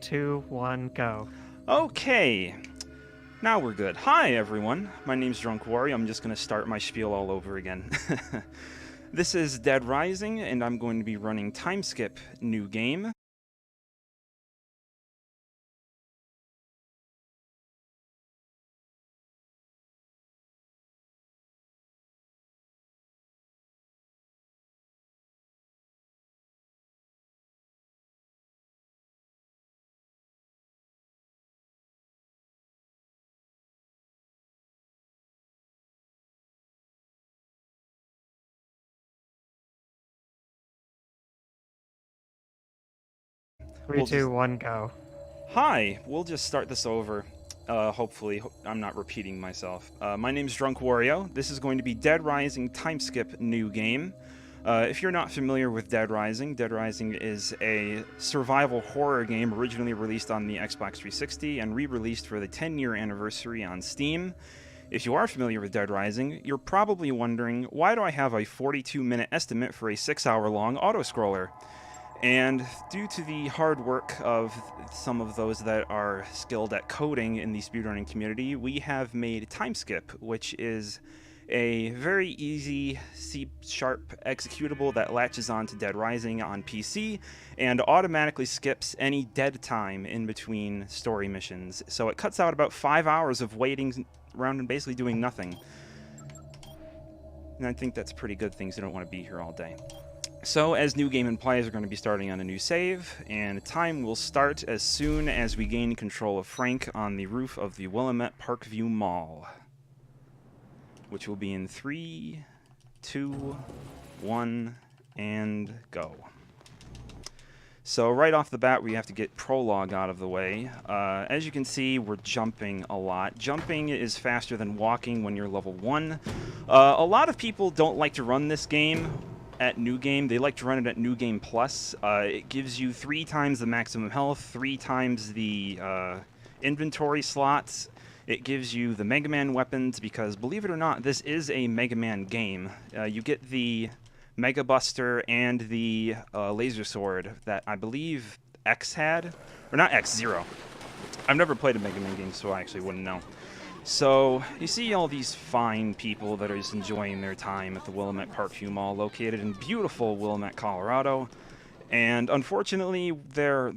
2, 1, go. Okay, now we're good. Hi everyone, my name's DrunkWario. I'm just going to start my spiel all over again. This is Dead Rising, and I'm going to be running Timeskip new game. Three, two, one, go. Hi, we'll just start this over. Hopefully, I'm not repeating myself. My name's DrunkWario. This is going to be Dead Rising Timeskip new game. If you're not familiar with Dead Rising is a survival horror game originally released on the Xbox 360 and re-released for the 10-year anniversary on Steam. If you are familiar with Dead Rising, you're probably wondering, why do I have a 42-minute estimate for a 6-hour-long auto-scroller? And due to the hard work of some of those that are skilled at coding in the speedrunning community, we have made Timeskip, which is a very easy C# executable that latches onto Dead Rising on PC and automatically skips any dead time in between story missions. So it cuts out about 5 hours of waiting around and basically doing nothing. And I think that's pretty good, things you don't want to be here all day. So, as new game implies, we're going to be starting on a new save, and time will start as soon as we gain control of Frank on the roof of the Willamette Parkview Mall. Which will be in 3, 2, 1, and go. So right off the bat, we have to get prologue out of the way. As you can see, we're jumping a lot. Jumping is faster than walking when you're level 1. A lot of people don't like to run this game at New Game. They like to run it at New Game Plus. It gives you 3 times the maximum health, 3 times the inventory slots. It gives you the Mega Man weapons because, believe it or not, this is a Mega Man game. You get the Mega Buster and the laser sword that I believe X had. Or not X, Zero. I've never played a Mega Man game, so I actually wouldn't know. So, you see all these fine people that are just enjoying their time at the Willamette Parkview Mall, located in beautiful Willamette, Colorado. And unfortunately, they're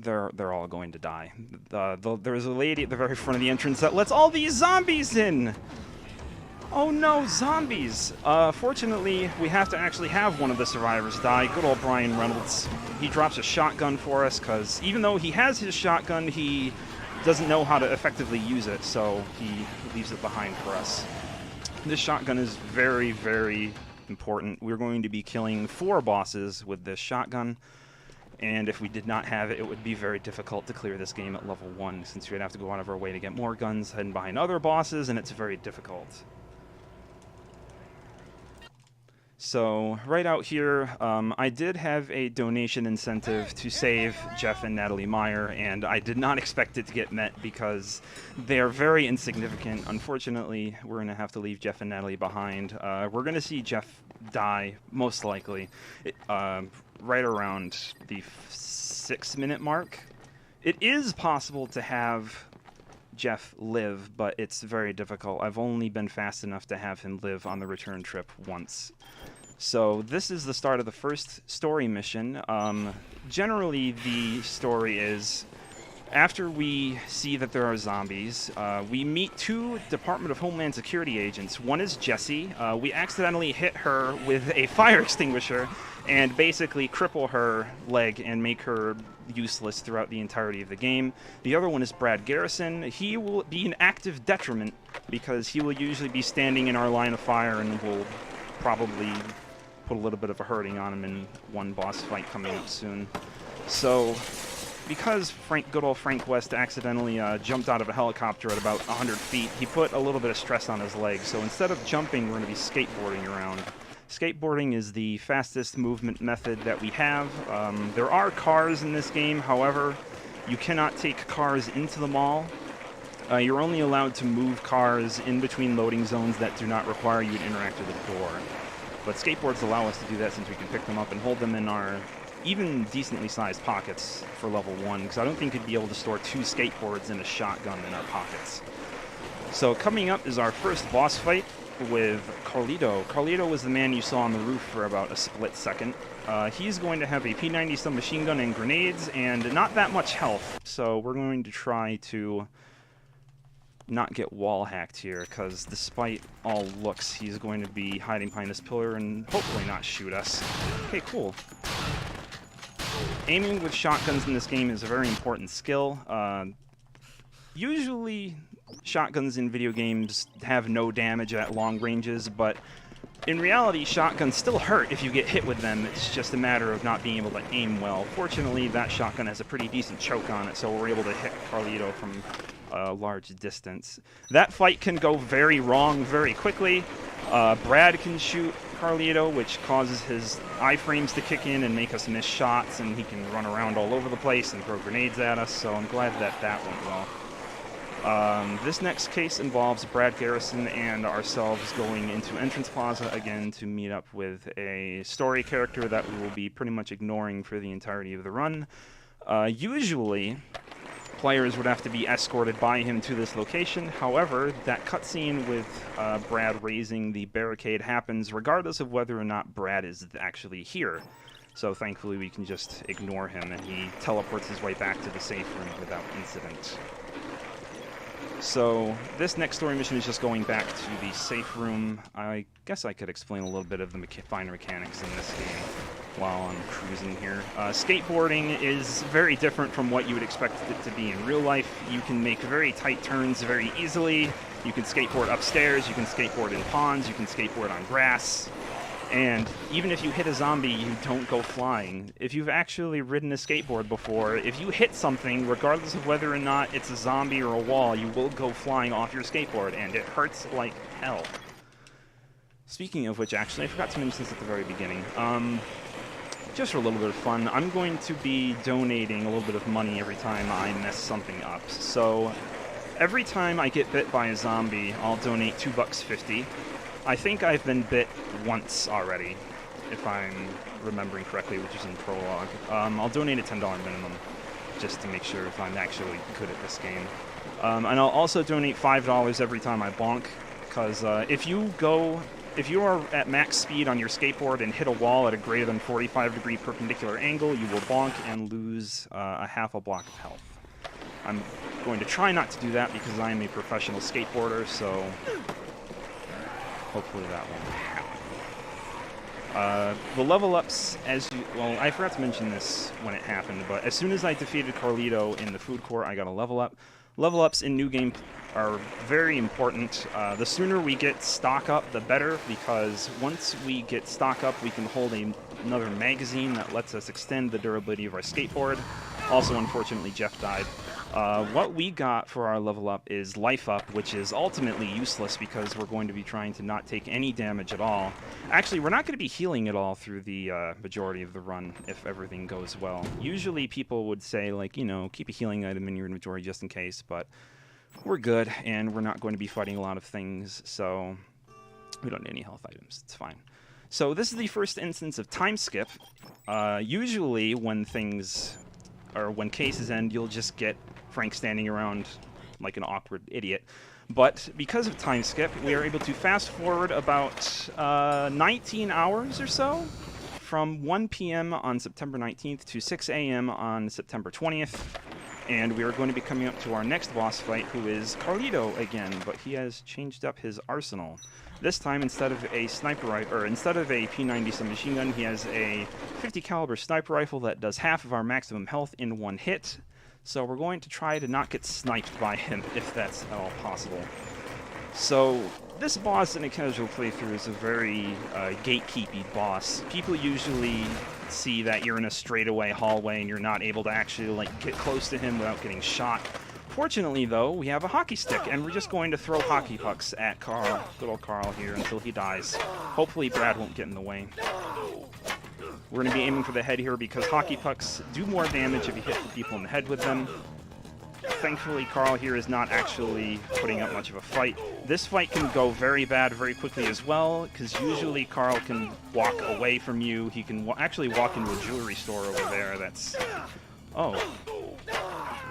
all going to die. There's a lady at the very front of the entrance that lets all these zombies in! Oh no, zombies! Fortunately, we have to actually have one of the survivors die. Good old Brian Reynolds. He drops a shotgun for us, because even though he has his shotgun, he doesn't know how to effectively use it, so he leaves it behind for us. This shotgun is very, very important. We're going to be killing 4 bosses with this shotgun, and if we did not have it, it would be very difficult to clear this game at level 1, since we'd have to go out of our way to get more guns, hidden behind other bosses, and it's very difficult. So, right out here, I did have a donation incentive to save Jeff and Natalie Meyer, and I did not expect it to get met because they are very insignificant. Unfortunately, we're going to have to leave Jeff and Natalie behind. We're going to see Jeff die, most likely, right around the 6-minute mark. It is possible to have Jeff live, but it's very difficult. I've only been fast enough to have him live on the return trip once. So this is the start of the first story mission. Generally, the story is, after we see that there are zombies, we meet 2 Department of Homeland Security agents. One is Jessie. We accidentally hit her with a fire extinguisher and basically cripple her leg and make her useless throughout the entirety of the game. The other one is Brad Garrison. He will be an active detriment because he will usually be standing in our line of fire and will probably put a little bit of a hurting on him in one boss fight coming up soon. So, because good old Frank West accidentally jumped out of a helicopter at about 100 feet, he put a little bit of stress on his leg. So instead of jumping, we're going to be skateboarding around. Skateboarding is the fastest movement method that we have. There are cars in this game, however, you cannot take cars into the mall. You're only allowed to move cars in between loading zones that do not require you to interact with the door. But skateboards allow us to do that since we can pick them up and hold them in our even decently sized pockets for level 1, because I don't think you'd be able to store 2 skateboards and a shotgun in our pockets. So coming up is our first boss fight with Carlito. Carlito was the man you saw on the roof for about a split second. He's going to have a P90 submachine gun and grenades and not that much health, so we're going to try to not get wall hacked here, because despite all looks, he's going to be hiding behind this pillar and hopefully not shoot us. Okay, cool. Aiming with shotguns in this game is a very important skill. Usually, shotguns in video games have no damage at long ranges, but in reality, shotguns still hurt if you get hit with them. It's just a matter of not being able to aim well. Fortunately, that shotgun has a pretty decent choke on it, so we're able to hit Carlito from a large distance. That fight can go very wrong very quickly. Brad can shoot Carlito, which causes his iframes to kick in and make us miss shots, and he can run around all over the place and throw grenades at us, so I'm glad that that went well. This next case involves Brad Garrison and ourselves going into Entrance Plaza again to meet up with a story character that we will be pretty much ignoring for the entirety of the run. Usually, players would have to be escorted by him to this location. However, that cutscene with Brad raising the barricade happens regardless of whether or not Brad is actually here. So thankfully we can just ignore him and he teleports his way back to the safe room without incident. So this next story mission is just going back to the safe room. I guess I could explain a little bit of the finer mechanics in this game while I'm cruising here. Skateboarding is very different from what you would expect it to be in real life. You can make very tight turns very easily. You can skateboard upstairs, you can skateboard in ponds, you can skateboard on grass. And even if you hit a zombie, you don't go flying. If you've actually ridden a skateboard before, if you hit something, regardless of whether or not it's a zombie or a wall, you will go flying off your skateboard, and it hurts like hell. Speaking of which, actually, I forgot to mention this at the very beginning. Just for a little bit of fun, I'm going to be donating a little bit of money every time I mess something up. So every time I get bit by a zombie, I'll donate $2.50. I think I've been bit once already, if I'm remembering correctly, which is in Prologue. I'll donate a $10 minimum, just to make sure if I'm actually good at this game. And I'll also donate $5 every time I bonk, because if you are at max speed on your skateboard and hit a wall at a greater than 45-degree perpendicular angle, you will bonk and lose a half a block of health. I'm going to try not to do that because I am a professional skateboarder, so hopefully that won't happen. The level ups, well, I forgot to mention this when it happened, but as soon as I defeated Carlito in the food court, I got a level up. Level ups in New Game are very important. The sooner we get stock up, the better, because once we get stock up, we can hold another magazine that lets us extend the durability of our skateboard. Also, unfortunately, Jeff died. What we got for our level up is life up, which is ultimately useless because we're going to be trying to not take any damage at all. Actually, we're not going to be healing at all through the majority of the run if everything goes well. Usually people would say, like, you know, keep a healing item in your inventory just in case, but we're good, and we're not going to be fighting a lot of things, so we don't need any health items. It's fine. So this is the first instance of Timeskip. Usually when when cases end, you'll just get Frank standing around like an awkward idiot. But because of Timeskip, we are able to fast forward about 19 hours or so, from 1 p.m. on September 19th to 6 a.m. on September 20th. And we are going to be coming up to our next boss fight, who is Carlito again, but he has changed up his arsenal. This time, instead of a sniper rifle, or instead of a P90 submachine gun, he has a 50 caliber sniper rifle that does half of our maximum health in one hit. So we're going to try to not get sniped by him, if that's at all possible. So this boss in a casual playthrough is a very gatekeepy boss. People usually see that you're in a straightaway hallway and you're not able to actually like get close to him without getting shot. Fortunately, though, we have a hockey stick, and we're just going to throw hockey pucks at Carl, good old Carl here, until he dies. Hopefully Brad won't get in the way. We're going to be aiming for the head here because hockey pucks do more damage if you hit people in the head with them. thankfully Carl here is not actually putting up much of a fight. This fight can go very bad very quickly as well, because usually Carl can walk away from you. He can actually walk into a jewelry store over there. That's... Oh.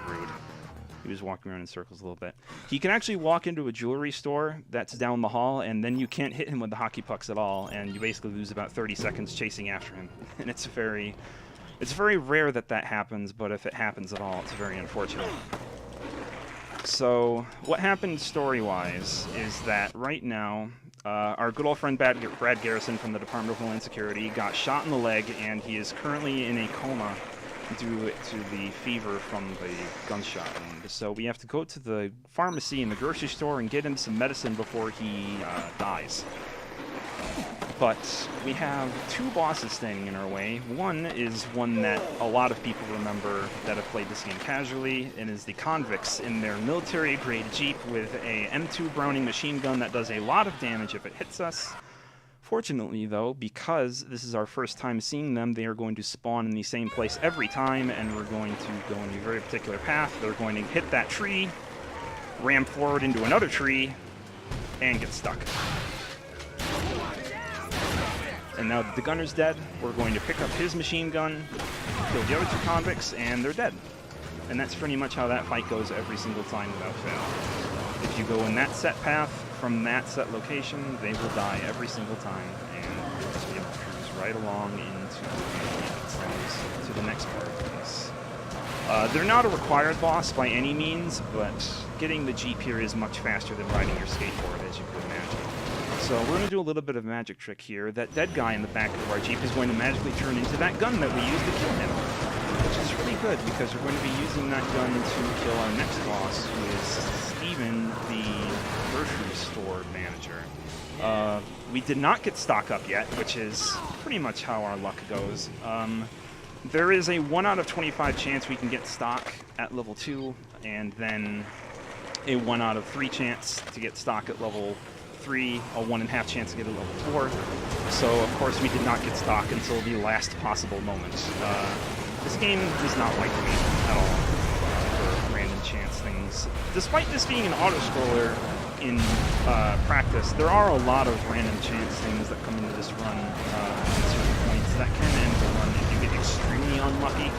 Rude. He was walking around in circles a little bit. He can actually walk into a jewelry store that's down the hall, and then you can't hit him with the hockey pucks at all, and you basically lose about 30 seconds chasing after him. And it's very rare that that happens, but if it happens at all, it's very unfortunate. So what happened story-wise is that right now, our good old friend Brad Garrison from the Department of Homeland Security got shot in the leg, and he is currently in a coma due to the fever from the gunshot wound. So we have to go to the pharmacy and the grocery store and get him some medicine before he dies. But we have two bosses standing in our way. One is one that a lot of people remember that have played this game casually, and is the convicts in their military-grade Jeep with a M2 Browning machine gun that does a lot of damage if it hits us. Fortunately, though, because this is our first time seeing them, they are going to spawn in the same place every time, and we're going to go in a very particular path. They're going to hit that tree, ram forward into another tree, and get stuck. And now that the gunner's dead, we're going to pick up his machine gun, kill the other two convicts, and they're dead. And that's pretty much how that fight goes every single time without fail. If you go in that set path, from that set location, they will die every single time, and you'll just be able to cruise right along into the next part of this. They're not a required boss by any means, but getting the Jeep here is much faster than riding your skateboard, as you could imagine. So we're going to do a little bit of a magic trick here. That dead guy in the back of our Jeep is going to magically turn into that gun that we used to kill him, which is really good, because we're going to be using that gun to kill our next boss, who is Steven, the grocery store manager. We did not get stock up yet, which is pretty much how our luck goes. There is a 1 out of 25 chance we can get stock at level 2, and then a 1 out of 3 chance to get stock at level 3, a 1.5 chance to get a level 4. So, of course, we did not get stock until the last possible moment. This game does not like me at all for random chance things. Despite this being an auto-scroller in practice, there are a lot of random chance things that come into this run at certain points that can end the run if you get extremely unlucky,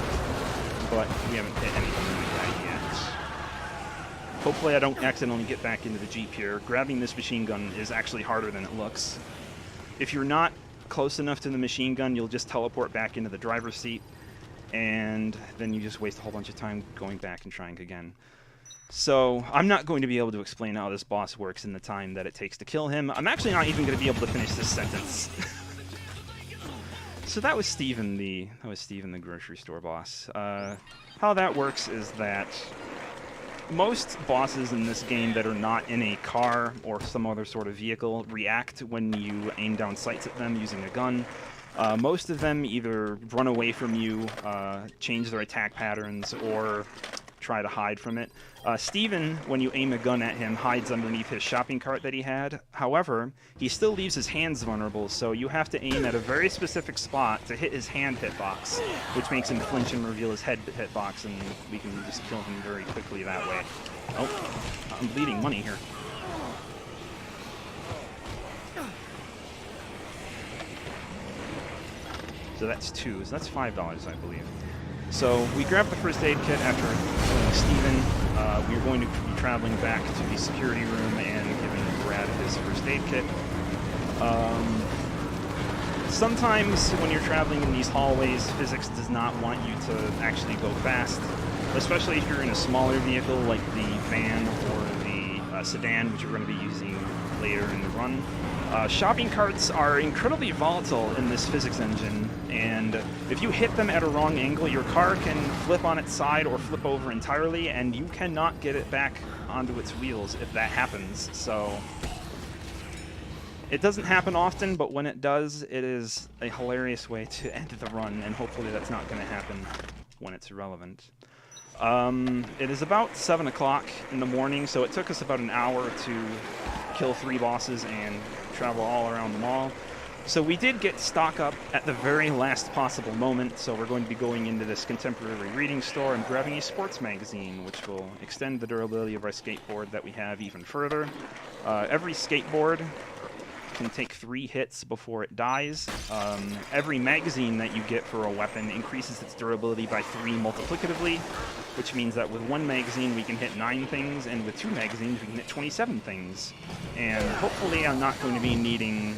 but we haven't hit anything like that yet. Hopefully I don't accidentally get back into the Jeep here. Grabbing this machine gun is actually harder than it looks. If you're not close enough to the machine gun, you'll just teleport back into the driver's seat, and then you just waste a whole bunch of time going back and trying again. So I'm not going to be able to explain how this boss works in the time that it takes to kill him. I'm actually not even going to be able to finish this sentence. So that was Steven the grocery store boss. How that works is that most bosses in this game that are not in a car or some other sort of vehicle react when you aim down sights at them using a gun. Most of them either run away from you, change their attack patterns, or try to hide from it. Steven, when you aim a gun at him, hides underneath his shopping cart that he had. However, he still leaves his hands vulnerable, so you have to aim at a very specific spot to hit his hand hitbox, which makes him flinch and reveal his head hitbox, and we can just kill him very quickly that way. Oh, I'm bleeding money here. So that's 2, so that's $5, I believe. So we grabbed the first aid kit after killing Steven. We are going to be traveling back to the security room and giving Brad his first aid kit. Sometimes when you're traveling in these hallways, physics does not want you to actually go fast, especially if you're in a smaller vehicle like the van or the sedan, which we're going to be using later in the run. Shopping carts are incredibly volatile in this physics engine, and if you hit them at a wrong angle, your car can flip on its side or flip over entirely, and you cannot get it back onto its wheels if that happens. So it doesn't happen often, but when it does, it is a hilarious way to end the run, and hopefully that's not going to happen when it's relevant. It is about 7 o'clock in the morning, so it took us about an hour to kill 3 bosses and travel all around the mall. So we did get stock up at the very last possible moment, so we're going to be going into this contemporary reading store and grabbing a sports magazine, which will extend the durability of our skateboard that we have even further. Every skateboard can take 3 hits before it dies. Every magazine that you get for a weapon increases its durability by 3 multiplicatively, which means that with 1 magazine we can hit 9 things, and with 2 magazines we can hit 27 things. And hopefully I'm not going to be needing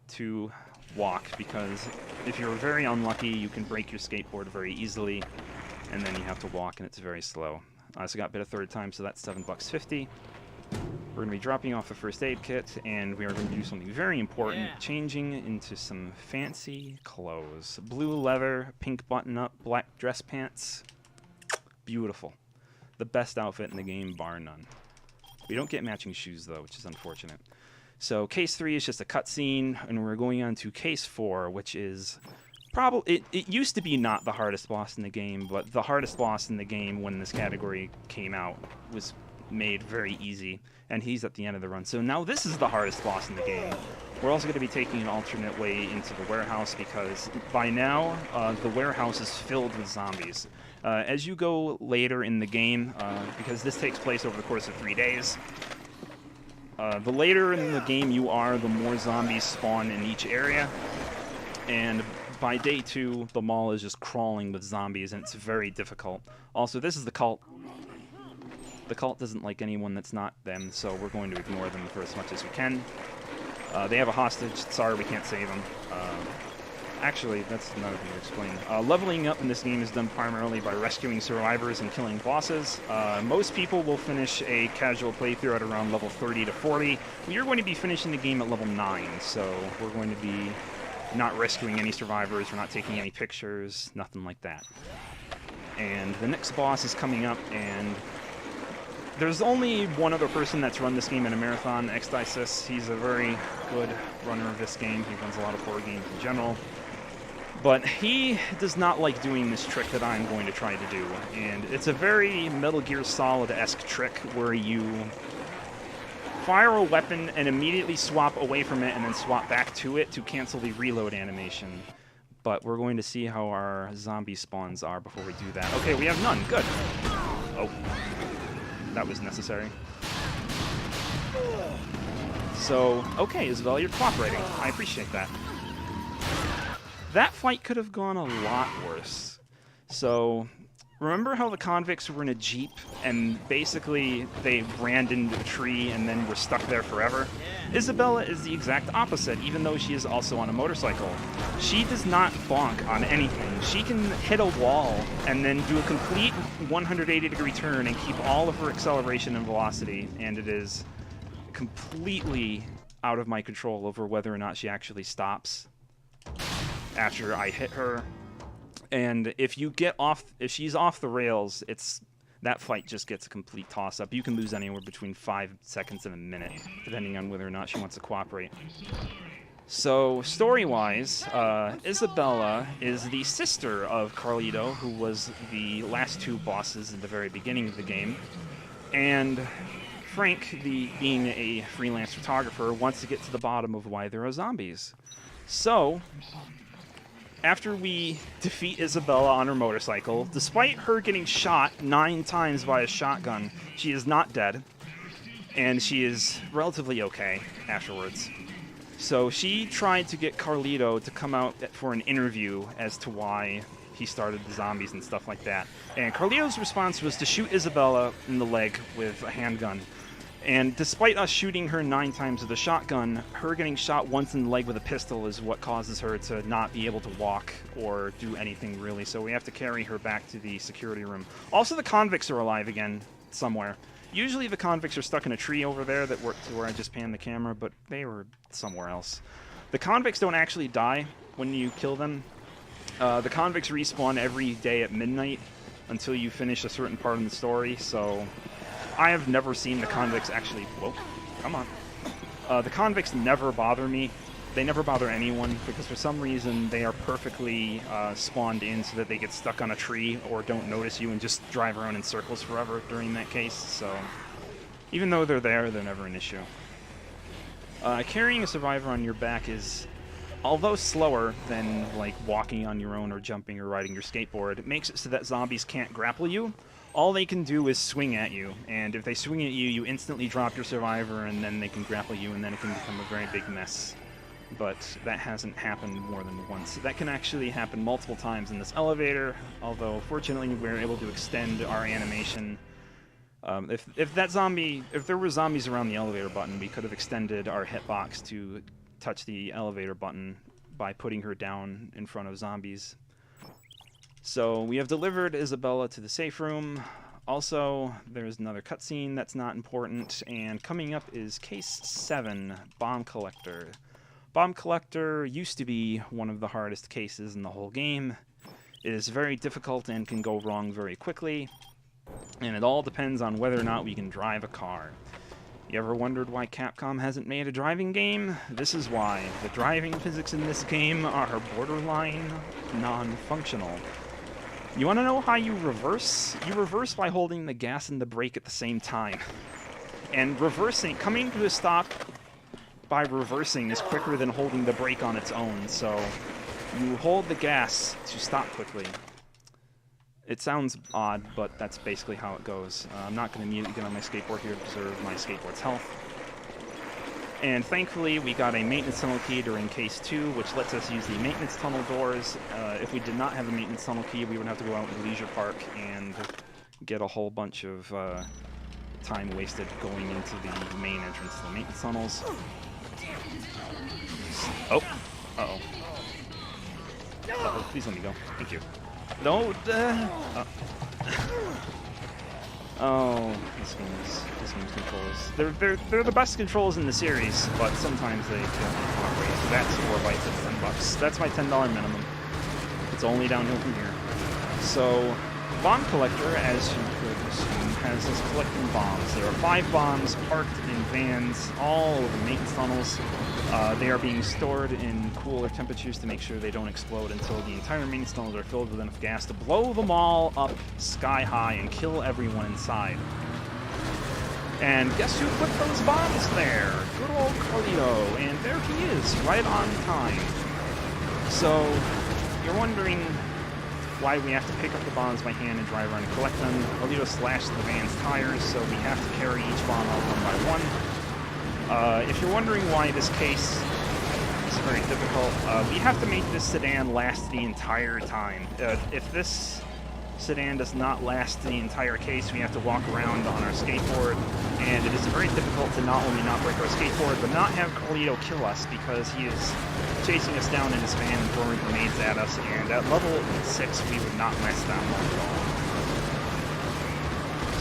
to walk, because if you're very unlucky you can break your skateboard very easily, and then you have to walk and it's very slow. I also got bit a 3rd time, so that's $7.50. We're going to be dropping off the first aid kit, and we are going to do something very important, changing into some fancy clothes. Blue leather, pink button-up, black dress pants. Beautiful. The best outfit in the game, bar none. We don't get matching shoes, though, which is unfortunate. So case 3 is just a cutscene, and we're going on to case 4, which is probably... It used to be not the hardest boss in the game, but the hardest boss in the game when this category came out was made very easy, and he's at the end of the run. So now this is the hardest boss in the game. We're also going to be taking an alternate way into the warehouse, because by now the warehouse is filled with zombies. As you go later in the game, because this takes place over the course of 3 days, the later in the game you are, the more zombies spawn in each area, and by day 2 the mall is just crawling with zombies, and it's very difficult. Also, this is the cult. The cult doesn't like anyone that's not them, so we're going to ignore them for as much as we can. They have a hostage. Sorry, we can't save them. Actually, that's another thing to explain. Leveling up in this game is done primarily by rescuing survivors and killing bosses. Most people will finish a casual playthrough at around level 30 to 40. We are going to be finishing the game at level 9, so we're going to be not rescuing any survivors, we're not taking any pictures, nothing like that. And the next boss is coming up, and there's only one other person that's run this game in a marathon, Xdicis. He's a very good runner of this game. He runs a lot of horror games in general. But he does not like doing this trick that I'm going to try to do. And it's a very Metal Gear Solid-esque trick where you fire a weapon and immediately swap away from it and then swap back to it to cancel the reload animation. But we're going to see how our zombie spawns are before we do that. Okay, we have none. Good. Oh. That was necessary. So, okay, Isabel, you're cooperating. I appreciate that. That fight could have gone a lot worse. So, remember how the convicts were in a jeep and basically they ran into a tree and then were stuck there forever? Isabella is the exact opposite, even though she is also on a motorcycle. She does not bonk on anything. She can hit a wall and then do a complete 180-degree turn and keep all of her acceleration and velocity, and it is completely out of my control over whether or not she actually stops after I hit her. And if she's off the rails, that fight just gets a complete toss-up. You can lose anywhere between 5 seconds and a minute, depending on whether or not she wants to cooperate. So, story-wise, Isabella is the sister of Carlito, who was the last 2 bosses in the very beginning of the game. And Frank, being a freelance photographer, wants to get to the bottom of why there are zombies. So, after we defeat Isabella on her motorcycle, despite her getting shot 9 times by a shotgun, she is not dead, and she is relatively okay afterwards. So she tried to get Carlito to come out for an interview as to why he started the zombies and stuff like that. And Carlito's response was to shoot Isabella in the leg with a handgun. And despite us shooting her 9 times with a shotgun, her getting shot once in the leg with a pistol is what causes her to not be able to walk or do anything really, so we have to carry her back to the security room. Also, the convicts are alive again somewhere. Usually the convicts are stuck in a tree over there to where I just panned the camera, but they were somewhere else. The convicts don't actually die when you kill them. The convicts respawn every day at midnight until you finish a certain part in the story, so I have never seen the convicts actually... Whoa, come on. The convicts never bother me. They never bother anyone, because for some reason they are perfectly spawned in so that they get stuck on a tree or don't notice you and just drive around in circles forever during that case. So even though they're there, they're never an issue. Carrying a survivor on your back is, although slower than like walking on your own or jumping or riding your skateboard, it makes it so that zombies can't grapple you. All they can do is swing at you, and if they swing at you, you instantly drop your survivor, and then they can grapple you, and then it can become a very big mess. But that hasn't happened more than once. That can actually happen multiple times in this elevator, although fortunately we were able to extend our animation. If there were zombies around the elevator button, we could have extended our hitbox to touch the elevator button by putting her down in front of zombies. So we have delivered Isabella to the safe room. Also, there's another cutscene that's not important, and coming up is Case 7, Bomb Collector. Bomb Collector used to be one of the hardest cases in the whole game. It is very difficult and can go wrong very quickly, and it all depends on whether or not we can drive a car. You ever wondered why Capcom hasn't made a driving game? This is why. The driving physics in this game are borderline non-functional. You want to know how you reverse? You reverse by holding the gas and the brake at the same time. And coming to a stop by reversing is quicker than holding the brake on its own, so you hold the gas to stop quickly. It sounds odd, but that's basically how it goes. I'm not going to immediately get on my skateboard here to preserve my skateboard's health. And thankfully, we got a maintenance tunnel key during Case 2, which lets us use the maintenance tunnel doors. If we did not have a maintenance tunnel key, we would have to go out in the leisure park and get a whole bunch of time wasted going into the main entrance to the maintenance tunnels. Oh! Uh-oh. Uh-oh, please let me go. Thank you. No! Oh, this game's controls. They're the best controls in the series, but sometimes they feel outrageous. So that's 4 bytes at $10. That's my $10 minimum. It's only downhill from here. So, Bomb Collector, as you could assume, has us collecting bombs. There are 5 bombs parked in vans all over maintenance tunnels. They are being stored in cooler temperatures to make sure they don't explode until the entire maintenance tunnels are filled with enough gas to blow them all up sky high and kill everyone inside. And guess who put those bombs there? Good old Carlito. And there he is, right on time. So, you're wondering why we have to pick up the bombs by hand and drive around and collect them. Carlito slashed the van's tires, so we have to carry each bomb out one by one. If you're wondering why this case is very difficult, we have to make this sedan last the entire time. If this sedan does not last the entire case, we have to walk around on our skateboard, and it is very difficult to not only not break our skateboard, but not have Carlito kill us, because he is chasing us down in his van and throwing grenades at us, and at level 6 we would not last that long at all.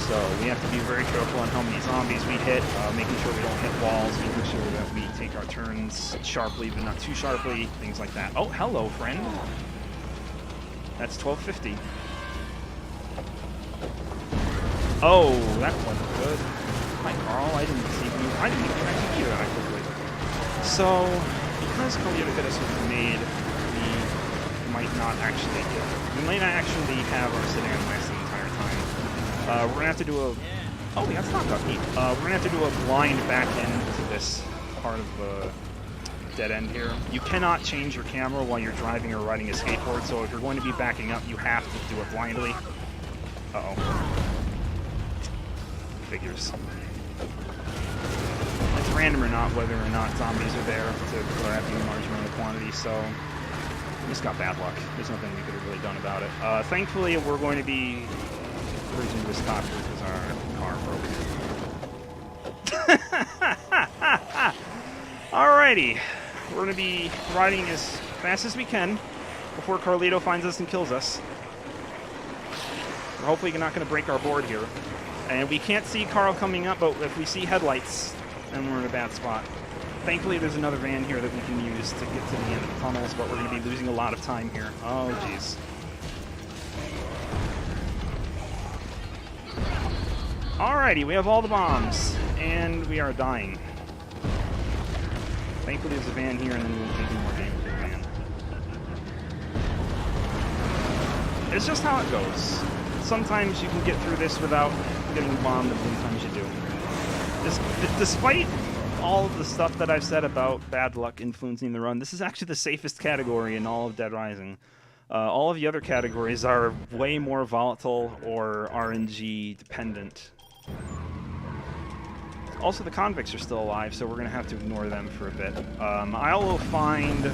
So we have to be very careful on how many zombies we hit, making sure we don't hit walls, making sure that we take our turns sharply but not too sharply, things like that. Oh, hello, friend. That's 1250. Oh, that wasn't good. Hi, Carl. I didn't see you. I didn't even track you that quickly. So, because Carlito hit us with a grenade, we might not actually have our sedan last the entire time. We're gonna have to do a... Oh, yeah, that's not lucky. We're gonna have to do a blind back end to this part of the dead end here. You cannot change your camera while you're driving or riding a skateboard, so if you're going to be backing up, you have to do it blindly. Uh-oh. Figures. It's random or not whether or not zombies are there to grab you in large amount of quantity, so we just got bad luck. There's nothing we could have really done about it. Thankfully, we're going to be cruising to a stop here because our car broke. Alrighty. We're going to be riding as fast as we can before Carlito finds us and kills us. We're hopefully not going to break our board here. And we can't see Carl coming up, but if we see headlights, then we're in a bad spot. Thankfully, there's another van here that we can use to get to the end of the tunnels, but we're going to be losing a lot of time here. Oh, jeez. Alrighty, we have all the bombs, and we are dying. Thankfully, there's a van here, and then we'll do more damage with the van. It's just how it goes. Sometimes you can get through this without getting bombed, and sometimes you do. Despite all of the stuff that I've said about bad luck influencing the run, this is actually the safest category in all of Dead Rising. All of the other categories are way more volatile or RNG dependent. Also, the convicts are still alive, so we're going to have to ignore them for a bit. I'll find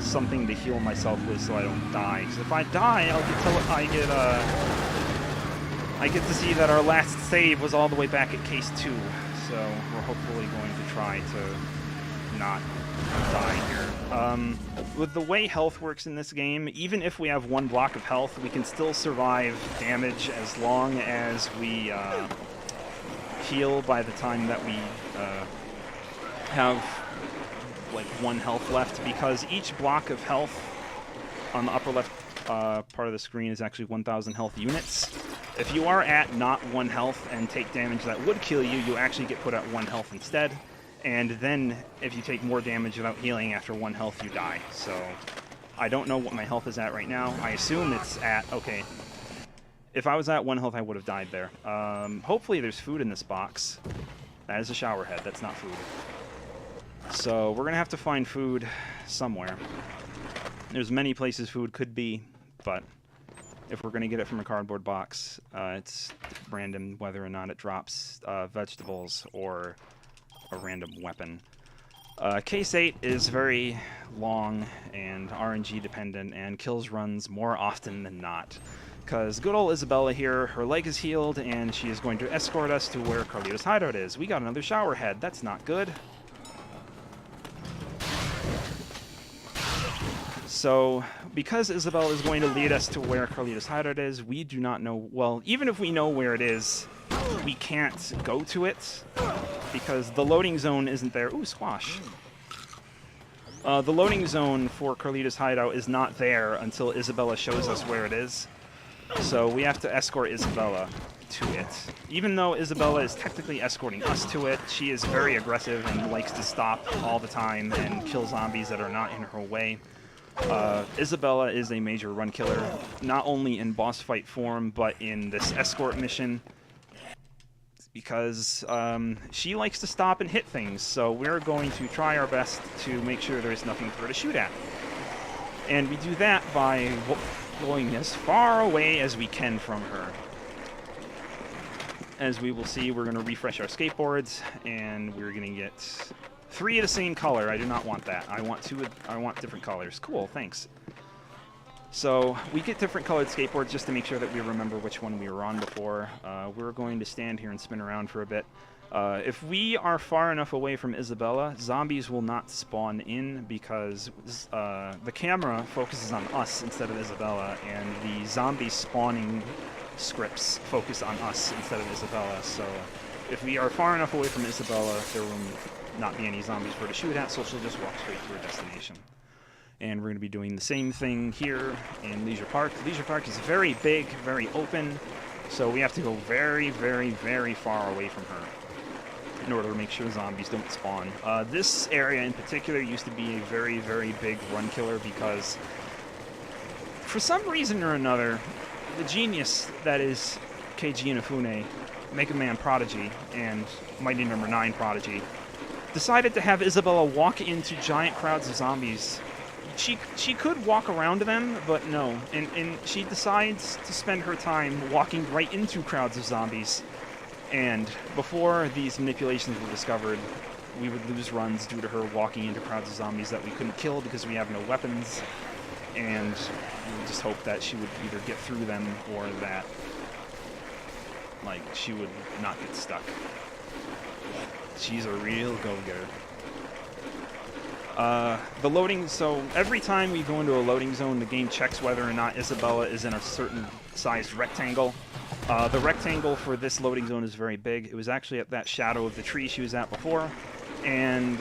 something to heal myself with so I don't die. Because if I die, I get to see that our last save was all the way back at case 2. So we're hopefully going to try to not die here. With the way health works in this game, even if we have 1 block of health, we can still survive damage as long as we heal by the time that we have like 1 health left, because each block of health on the upper left part of the screen is actually 1,000 health units. If you are at not 1 health and take damage that would kill you, you actually get put at 1 health instead. And then if you take more damage without healing after 1 health, you die. So I don't know what my health is at right now. I assume it's at, okay. If I was at 1 health, I would have died there. Hopefully there's food in this box. That is a shower head. That's not food. So we're going to have to find food somewhere. There's many places food could be, but if we're going to get it from a cardboard box, it's random whether or not it drops vegetables or a random weapon. Case 8 is very long and RNG dependent and kills runs more often than not. Because good old Isabella here, her leg is healed and she is going to escort us to where Carlito's hideout is. We got another shower head. That's not good. So, because Isabella is going to lead us to where Carlito's hideout is, we do not know, well, even if we know where it is, we can't go to it, because the loading zone isn't there. Ooh, squash. The loading zone for Carlito's hideout is not there until Isabella shows us where it is. So we have to escort Isabella to it. Even though Isabella is technically escorting us to it, she is very aggressive and likes to stop all the time and kill zombies that are not in her way. Isabella is a major run killer, not only in boss fight form, but in this escort mission, because she likes to stop and hit things, so we're going to try our best to make sure there's nothing for her to shoot at. And we do that by going as far away as we can from her. As we will see, we're going to refresh our skateboards, and we're going to get 3 of the same color. I do not want that. I want different colors. Cool, thanks. So we get different colored skateboards just to make sure that we remember which one we were on before. We're going to stand here and spin around for a bit. If we are far enough away from Isabella, zombies will not spawn in because the camera focuses on us instead of Isabella, and the zombie spawning scripts focus on us instead of Isabella. So if we are far enough away from Isabella, there will not be any zombies for her to shoot at, so she'll just walk straight to her destination. And we're going to be doing the same thing here in Leisure Park. Leisure Park is very big, very open, so we have to go very, very, very far away from her in order to make sure zombies don't spawn. This area in particular used to be a very, very big run killer because for some reason or another, the genius that is Keiji Inafune, Mega Man Prodigy, and Mighty No. 9 Prodigy, decided to have Isabella walk into giant crowds of zombies. She could walk around them, but no. And she decides to spend her time walking right into crowds of zombies. And before these manipulations were discovered, we would lose runs due to her walking into crowds of zombies that we couldn't kill because we have no weapons. And we would just hope that she would either get through them or that, like, she would not get stuck. She's a real go-getter. The loading, so every time we go into a loading zone, the game checks whether or not Isabella is in a certain sized rectangle. The rectangle for this loading zone is very big. It was actually at that shadow of the tree she was at before. And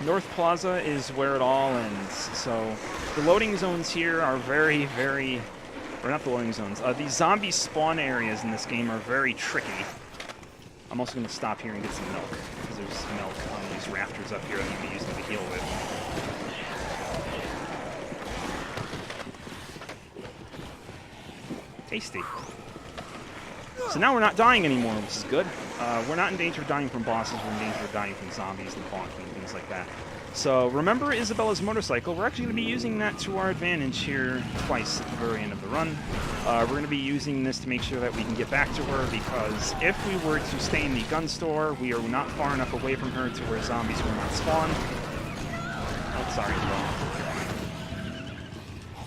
North Plaza is where it all ends. So the loading zones here are very, very, or not the loading zones, these zombie spawn areas in this game are very tricky. I'm also going to stop here and get some milk, because there's milk on these rafters up here that you can use them to heal with. Tasty. So now we're not dying anymore, which is good. We're not in danger of dying from bosses, we're in danger of dying from zombies and bonking and things like that. So remember Isabella's motorcycle, we're actually going to be using that to our advantage here twice at the very end of the run. We're going to be using this to make sure that we can get back to her, because if we were to stay in the gun store, we are not far enough away from her to where zombies will not spawn. Oh, sorry, Isabella.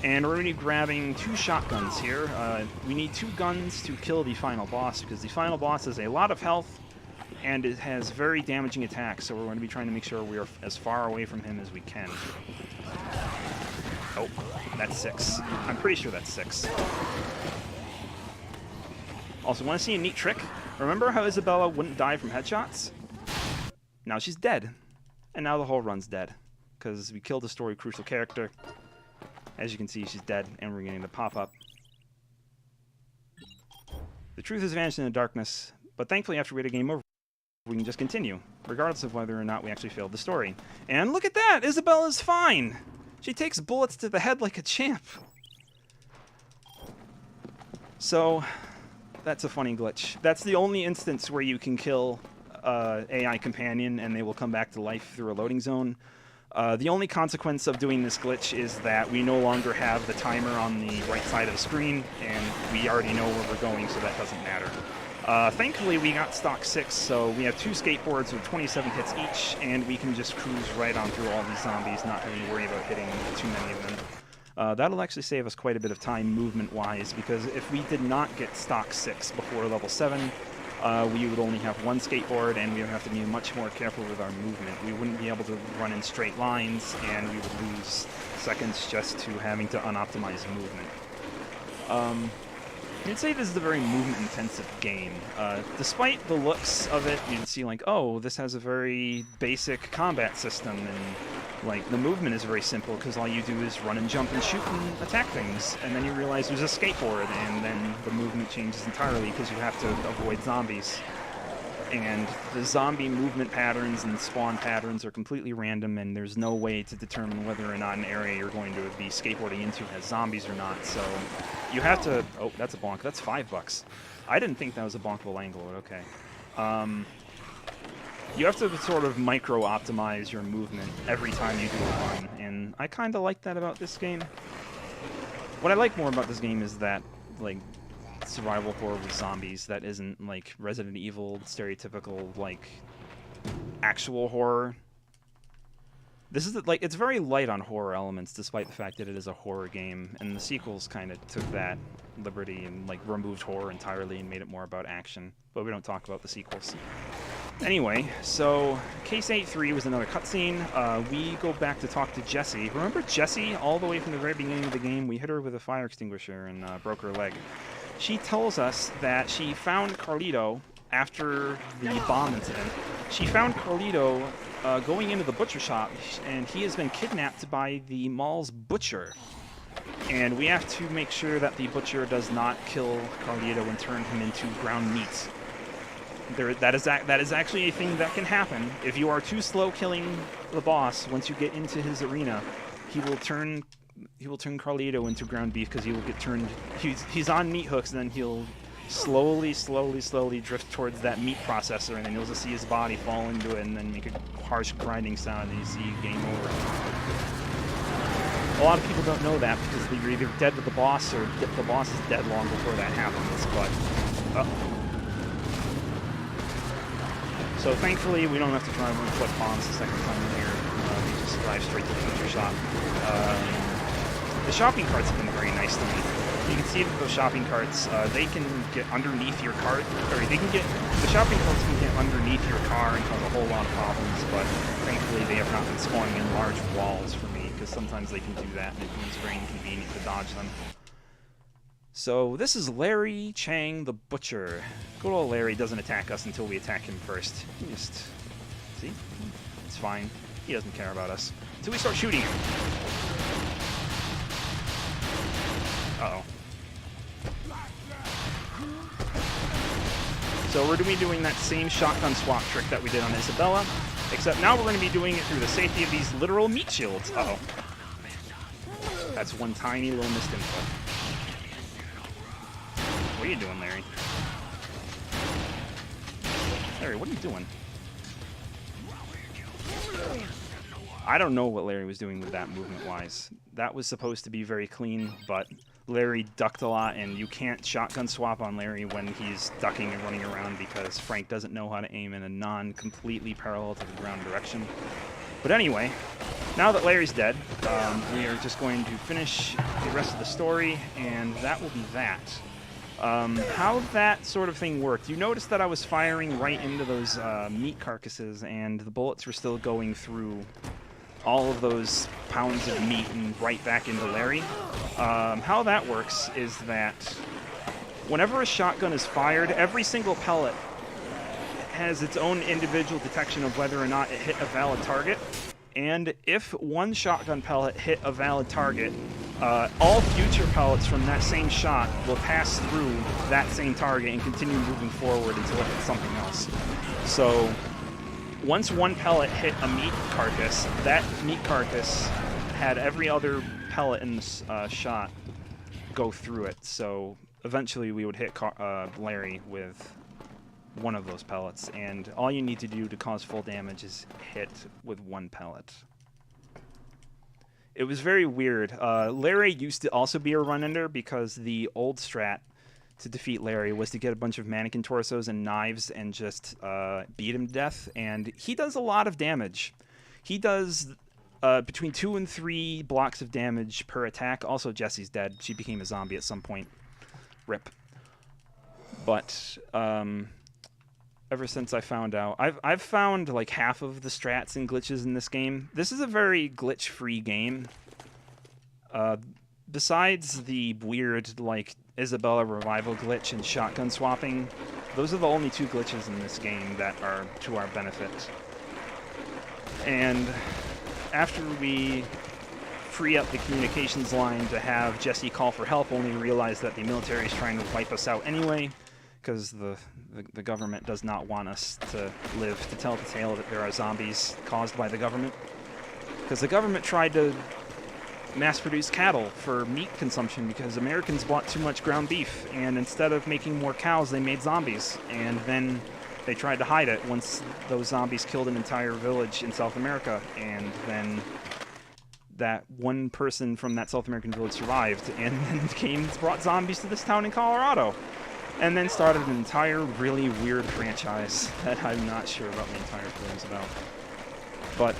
And we're going to be grabbing 2 shotguns here. We need 2 guns to kill the final boss, because the final boss has a lot of health, and it has very damaging attacks, so we're going to be trying to make sure we are as far away from him as we can. Oh, that's 6. I'm pretty sure that's 6. Also, want to see a neat trick? Remember how Isabella wouldn't die from headshots? Now she's dead. And now the whole run's dead, because we killed a story-crucial character. As you can see, she's dead, and we're getting the pop-up. The truth has vanished in the darkness, but thankfully after we had a game over, we can just continue, regardless of whether or not we actually failed the story. And look at that! Isabella's fine! She takes bullets to the head like a champ! So, that's a funny glitch. That's the only instance where you can kill AI companion and they will come back to life through a loading zone. The only consequence of doing this glitch is that we no longer have the timer on the right side of the screen, and we already know where we're going, so that doesn't matter. Thankfully, we got stock 6, so we have 2 skateboards with 27 hits each, and we can just cruise right on through all these zombies, not having to worry about hitting too many of them. That'll actually save us quite a bit of time movement-wise, because if we did not get stock 6 before level 7, we would only have 1 skateboard, and we would have to be much more careful with our movement. We wouldn't be able to run in straight lines, and we would lose seconds just to having to unoptimize movement. You'd say this is a very movement-intensive game. Despite the looks of it, you'd see like, oh, this has a very basic combat system, and like the movement is very simple because all you do is run and jump and shoot and attack things, and then you realize there's a skateboard, and then the movement changes entirely because you have to avoid zombies. And the zombie movement patterns and spawn patterns are completely random, and there's no way to determine whether or not an area you're going to be skateboarding into has zombies or not, so you have to... Oh, that's a bonk. That's $5. I didn't think that was a bonkable angle, but okay. You have to sort of micro-optimize your movement every time you do a run, and I kind of like that about this game. What I like more about this game is that, like, survival horror with zombies that isn't like Resident Evil stereotypical like actual horror. This is like, it's very light on horror elements despite the fact that it is a horror game, and the sequels kind of took that liberty and like removed horror entirely and made it more about action, but we don't talk about the sequels. Anyway, so Case 8-3 was another cutscene. We go back to talk to Jessie. Remember Jessie all the way from the very beginning of the game? We hit her with a fire extinguisher and broke her leg. She tells us that she found Carlito after the bomb incident. She found Carlito going into the butcher shop, and he has been kidnapped by the mall's butcher. And we have to make sure that the butcher does not kill Carlito and turn him into ground meat. That is actually a thing that can happen. If you are too slow killing the boss, once you get into his arena, he will turn Carlito into ground beef because he will get turned... He's on meat hooks, and then he'll slowly drift towards that meat processor, and then you'll just see his body fall into it and then make a harsh grinding sound, and you see game over. A lot of people don't know that because you're either dead with the boss or the boss is dead long before that happens, but... So thankfully, we don't have to try and flip bombs the second time in here. We just drive straight to the butcher shop. The shopping carts have been very nice to me. You can see that those shopping carts, they can get underneath your cart, or the shopping carts can get underneath your car and cause a whole lot of problems, but thankfully they have not been spawning in large walls for me, because sometimes they can do that and it becomes very inconvenient to dodge them. So this is Larry Chang the Butcher. Good old Larry doesn't attack us until we attack him first. He just... See? It's fine. He doesn't care about us. Until we start shooting him. Uh-oh. So we're going to be doing that same shotgun swap trick that we did on Isabella, except now we're going to be doing it through the safety of these literal meat shields. Uh-oh. That's one tiny little missed input. What are you doing, Larry? Larry, what are you doing? I don't know what Larry was doing with that movement-wise. That was supposed to be very clean, but Larry ducked a lot, and you can't shotgun swap on Larry when he's ducking and running around because Frank doesn't know how to aim in a non-completely parallel to the ground direction. But anyway, now that Larry's dead, we are just going to finish the rest of the story, and that will be that. How that sort of thing worked, you noticed that I was firing right into those meat carcasses, and the bullets were still going through all of those pounds of meat and right back into Larry. How that works is that whenever a shotgun is fired, every single pellet has its own individual detection of whether or not it hit a valid target. And if one shotgun pellet hit a valid target, all future pellets from that same shot will pass through that same target and continue moving forward until it hits something else. So once one pellet hit a meat carcass, that meat carcass had every other pellet in the shot go through it. So eventually we would hit Larry with one of those pellets, and all you need to do to cause full damage is hit with one pellet. It was very weird. Larry used to also be a run-ender because the old strat to defeat Larry was to get a bunch of mannequin torsos and knives and just beat him to death, and he does a lot of damage. He does between 2 and 3 blocks of damage per attack. Also, Jessie's dead. She became a zombie at some point. Rip. But ever since I found out, I've found like half of the strats and glitches in this game. This is a very glitch-free game. Besides the weird like Isabella revival glitch and shotgun swapping, those are the only 2 glitches in this game that are to our benefit. And after we free up the communications line to have Jessie call for help, only to realize that the military is trying to wipe us out anyway, because the government does not want us to live to tell the tale that there are zombies caused by the government. Because the government tried to mass-produce cattle for meat consumption because Americans bought too much ground beef, and instead of making more cows, they made zombies. And then they tried to hide it once those zombies killed an entire village in South America, and then that one person from that South American village survived, and then brought zombies to this town in Colorado. And then started an entire really weird franchise that I'm not sure about the entire thing's about. But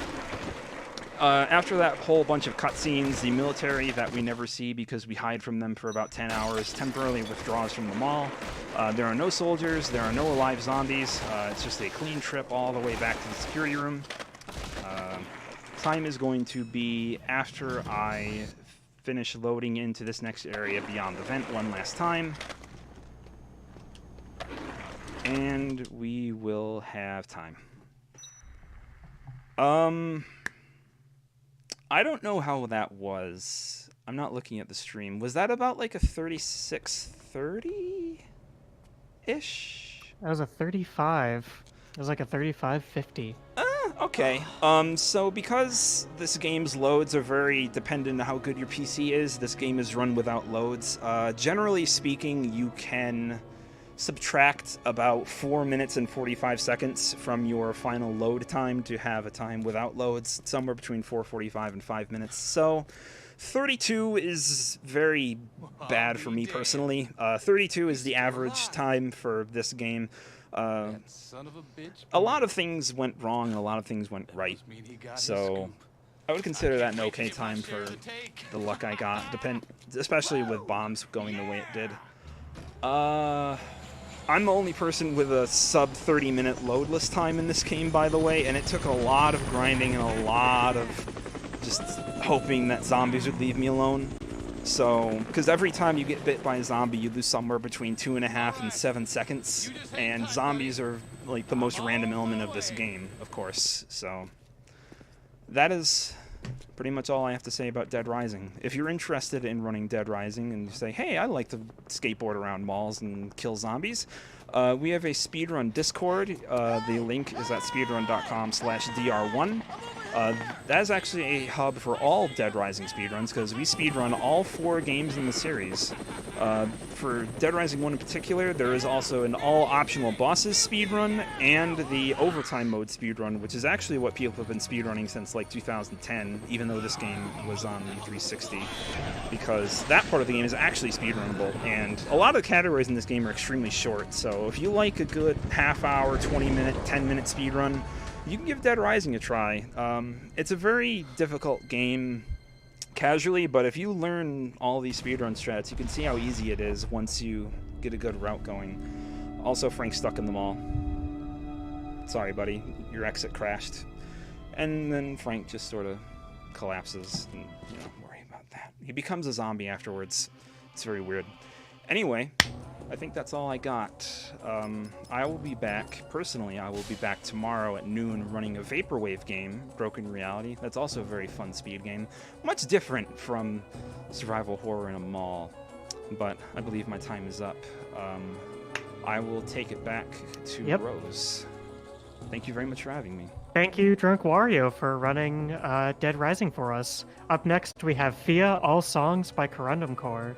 after that whole bunch of cutscenes, the military that we never see because we hide from them for about 10 hours temporarily withdraws from the mall. There are no soldiers, there are no alive zombies. It's just a clean trip all the way back to the security room. Time is going to be after I finish loading into this next area beyond the vent one last time. And we will have time. I don't know how that was. I'm not looking at the stream. Was that about like a 3630-ish? That was a 35. It was like a 3550. Okay. So because this game's loads are very dependent on how good your PC is, this game is run without loads. Generally speaking, you can subtract about 4 minutes and 45 seconds from your final load time to have a time without loads, somewhere between 4:45 and 5 minutes. So 32 is very bad for me personally. 32 is the average time for this game. A lot of things went wrong, a lot of things went right. So I would consider that an okay time for the luck I got, especially with bombs going the way it did. I'm the only person with a sub 30-minute loadless time in this game, by the way, and it took a lot of grinding and a lot of just hoping that zombies would leave me alone. So, because every time you get bit by a zombie, you lose somewhere between 2.5 and 7 seconds, and zombies are like the most random element of this game, of course. So, that is pretty much all I have to say about Dead Rising. If you're interested in running Dead Rising and you say, hey, I like to skateboard around malls and kill zombies, we have a speedrun Discord. The link is at speedrun.com/dr1. That is actually a hub for all Dead Rising speedruns, because we speedrun all 4 games in the series. For Dead Rising 1 in particular, there is also an all-optional bosses speedrun and the overtime mode speedrun, which is actually what people have been speedrunning since like 2010, even though this game was on the 360, because that part of the game is actually speedrunnable, and a lot of the categories in this game are extremely short, so if you like a good half-hour, 20-minute, 10-minute speedrun, you can give Dead Rising a try. It's a very difficult game casually, but if you learn all these speedrun strats, you can see how easy it is once you get a good route going. Also, Frank's stuck in the mall. Sorry, buddy, your exit crashed. And then Frank just sort of collapses, and you know, worry about that. He becomes a zombie afterwards. It's very weird. Anyway, I think that's all I got. I will be back, personally, I will be back tomorrow at noon running a Vaporwave game, Broken Reality. That's also a very fun speed game. Much different from survival horror in a mall, but I believe my time is up. I will take it back to Rose. Thank you very much for having me. Thank you, DrunkWario, for running Dead Rising for us. Up next, we have Fia, All Songs by Corundum Core.